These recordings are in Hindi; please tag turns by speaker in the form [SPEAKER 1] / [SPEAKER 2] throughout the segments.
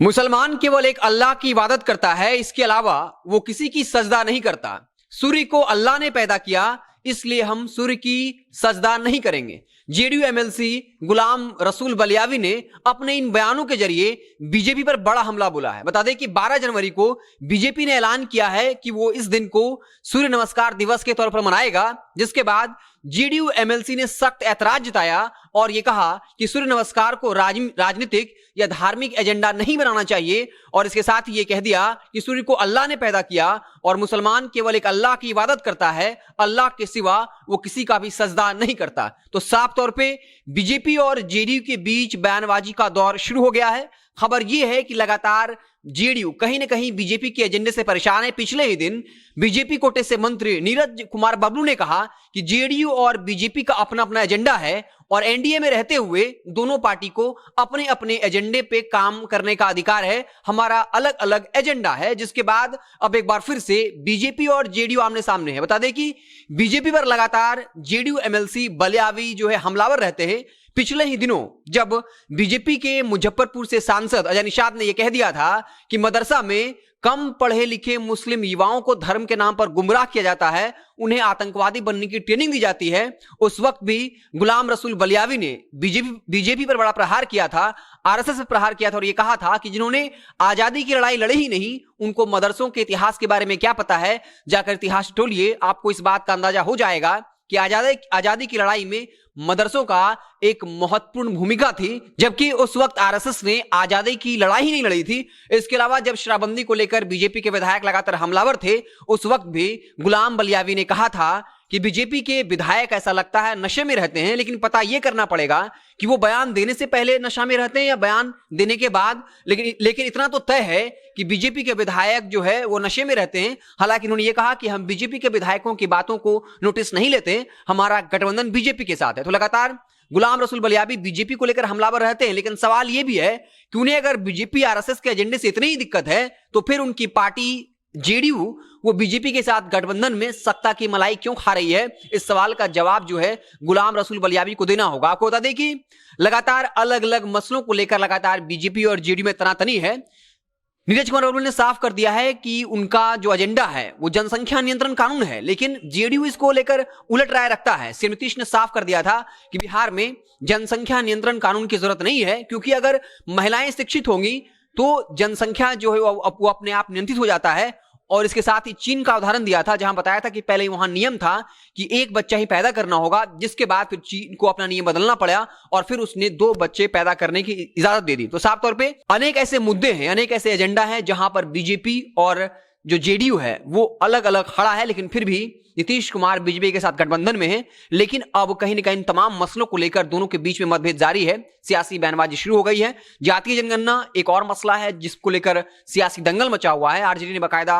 [SPEAKER 1] मुसलमान केवल एक अल्लाह की इबादत करता है, इसके अलावा वो किसी की सजदा नहीं करता। सूर्य को अल्लाह ने पैदा किया, इसलिए हम सूर्य की सजदा नहीं करेंगे। जेडीयू एमएलसी गुलाम रसूल बलियावी ने अपने इन बयानों के जरिए बीजेपी पर बड़ा हमला बोला है। बता दें कि 12 जनवरी को बीजेपी ने ऐलान किया है कि वो इस दिन को सूर्य नमस्कार दिवस के तौर पर मनाएगा, जिसके बाद जेडीयू एमएलसी ने सख्त ऐतराज जताया और यह कहा कि सूर्य नमस्कार को राजनीतिक या धार्मिक एजेंडा नहीं बनाना चाहिए, और इसके साथ ही यह कह दिया कि सूर्य को अल्लाह ने पैदा किया और मुसलमान केवल एक अल्लाह की इबादत करता है, अल्लाह के सिवा वो किसी का भी सजदा नहीं करता। तो साफ तौर पे बीजेपी और जेडीयू के बीच बयानबाजी का दौर शुरू हो गया है। खबर यह है कि लगातार जेडीयू कहीं ना कहीं बीजेपी के एजेंडे से परेशान है। पिछले ही दिन बीजेपी कोटे से मंत्री नीरज कुमार बबलू ने कहा कि जेडीयू और बीजेपी का अपना अपना एजेंडा है और एनडीए में रहते हुए दोनों पार्टी को अपने अपने एजेंडे पे काम करने का अधिकार है, हमारा अलग अलग एजेंडा है। जिसके बाद अब एक बार फिर से बीजेपी और जेडीयू आमने सामने है। बता दें कि बीजेपी पर लगातार जेडीयू एमएलसी बलियावी जो है हमलावर रहते हैं। पिछले ही दिनों जब बीजेपी के मुजफ्फरपुर से सांसद अजय निषाद ने यह कह दिया था कि मदरसा में कम पढ़े लिखे मुस्लिम युवाओं को धर्म के नाम पर गुमराह किया जाता है, उन्हें आतंकवादी बनने की ट्रेनिंग दी जाती है, उस वक्त भी गुलाम रसूल बलियावी ने बीजेपी पर बड़ा प्रहार किया था, आरएसएस पर प्रहार किया था और यह कहा था कि जिन्होंने आजादी की लड़ाई लड़ी ही नहीं, उनको मदरसों के इतिहास के बारे में क्या पता है। जाकर इतिहास टोलिए, आपको इस बात का अंदाजा हो जाएगा कि आजादी की लड़ाई में मदरसों का एक महत्वपूर्ण भूमिका थी, जबकि उस वक्त आरएसएस ने आजादी की लड़ाई ही नहीं लड़ी थी। इसके अलावा जब शराबबंदी को लेकर बीजेपी के विधायक लगातार हमलावर थे, उस वक्त भी गुलाम बलियावी ने कहा था कि बीजेपी के विधायक ऐसा लगता है नशे में रहते हैं, लेकिन पता यह करना पड़ेगा कि वो बयान देने से पहले नशा में रहते हैं या बयान देने के बाद। लेकिन इतना तो तय है कि बीजेपी के विधायक जो है वो नशे में रहते हैं। हालांकि उन्होंने ये कहा कि हम बीजेपी के विधायकों की बातों को नोटिस नहीं लेते, हमारा गठबंधन बीजेपी के साथ है। तो लगातार गुलाम रसूल बलियावी बीजेपी को लेकर हमलावर रहते हैं, लेकिन सवाल यह भी है कि उन्हें अगर बीजेपी आरएसएस के एजेंडे से इतनी ही दिक्कत है तो फिर उनकी पार्टी जेडीयू वो बीजेपी के साथ गठबंधन में सत्ता की मलाई क्यों खा रही है। इस सवाल का जवाब जो है गुलाम रसूल बलियावी को देना होगा। आपको बता दें कि लगातार अलग अलग मसलों को लेकर लगातार बीजेपी और जेडीयू में तनातनी है। नीरज कुमार बबलू ने साफ कर दिया है कि उनका जो एजेंडा है वो जनसंख्या नियंत्रण कानून है, लेकिन जेडीयू इसको लेकर उलट राय रखता है। श्री नीतीश ने साफ कर दिया था कि बिहार में जनसंख्या नियंत्रण कानून की जरूरत नहीं है, क्योंकि अगर महिलाएं शिक्षित होंगी तो जनसंख्या जो है वो अपने आप नियंत्रित हो जाता है। और इसके साथ ही चीन का उदाहरण दिया था, जहां बताया था कि पहले वहां नियम था कि एक बच्चा ही पैदा करना होगा, जिसके बाद फिर चीन को अपना नियम बदलना पड़ा और फिर उसने 2 बच्चे पैदा करने की इजाजत दे दी। तो साफ तौर पे अनेक ऐसे मुद्दे हैं, अनेक ऐसे एजेंडा हैं जहां पर बीजेपी और जो जेडीयू है वो अलग अलग खड़ा है, लेकिन फिर भी नीतीश कुमार बीजेपी के साथ गठबंधन में है। लेकिन अब कहीं ना कहीं तमाम मसलों को लेकर दोनों के बीच में मतभेद जारी है, सियासी बयानबाजी शुरू हो गई है। जातीय जनगणना एक और मसला है जिसको लेकर सियासी दंगल मचा हुआ है। आरजेडी ने बाकायदा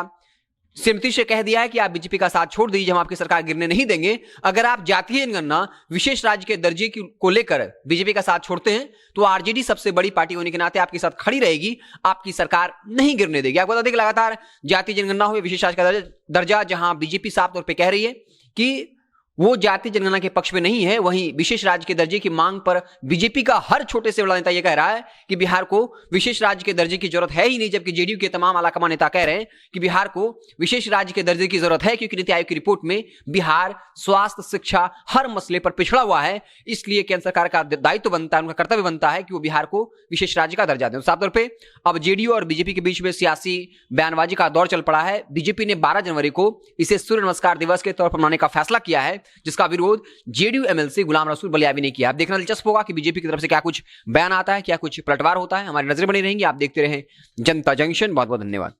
[SPEAKER 1] श्री नीतीश से कह दिया है कि आप बीजेपी का साथ छोड़ दीजिए, हम आपकी सरकार गिरने नहीं देंगे। अगर आप जातीय जनगणना विशेष राज्य के दर्जे को लेकर बीजेपी का साथ छोड़ते हैं तो आरजेडी सबसे बड़ी पार्टी होने के नाते आपके साथ खड़ी रहेगी, आपकी सरकार नहीं गिरने देगी। आपको बता दें कि लगातार जातीय जनगणना हुई विशेष राज्य का दर्जा, जहां बीजेपी साफ तौर पर कह रही है कि वो जातीय जनगणना के पक्ष में नहीं है, वहीं विशेष राज्य के दर्जे की मांग पर बीजेपी का हर छोटे से बड़ा नेता यह कह रहा है कि बिहार को विशेष राज्य के दर्जे की जरूरत है ही नहीं, जबकि जेडीयू के तमाम आलाकमान नेता कह रहे हैं कि बिहार को विशेष राज्य के दर्जे की जरूरत है, क्योंकि नीति आयोग की रिपोर्ट में बिहार स्वास्थ्य शिक्षा हर मसले पर पिछड़ा हुआ है। इसलिए केंद्र सरकार का दायित्व बनता है, उनका कर्तव्य बनता है कि वो बिहार को विशेष राज्य का दर्जा दें। साफ तौर पर अब जेडीयू और बीजेपी के बीच में सियासी बयानबाजी का दौर चल पड़ा है। बीजेपी ने 12 जनवरी को इसे सूर्य नमस्कार दिवस के तौर पर मनाने का फैसला किया है, जिसका विरोध जेडीयू एमएलसी गुलाम रसूल बलियावी ने किया। अब देखना दिलचस्प होगा कि बीजेपी की तरफ से क्या कुछ बयान आता है, क्या कुछ पलटवार होता है। हमारी नजरें बनी रहेंगी, आप देखते रहें जनता जंक्शन। बहुत बहुत धन्यवाद।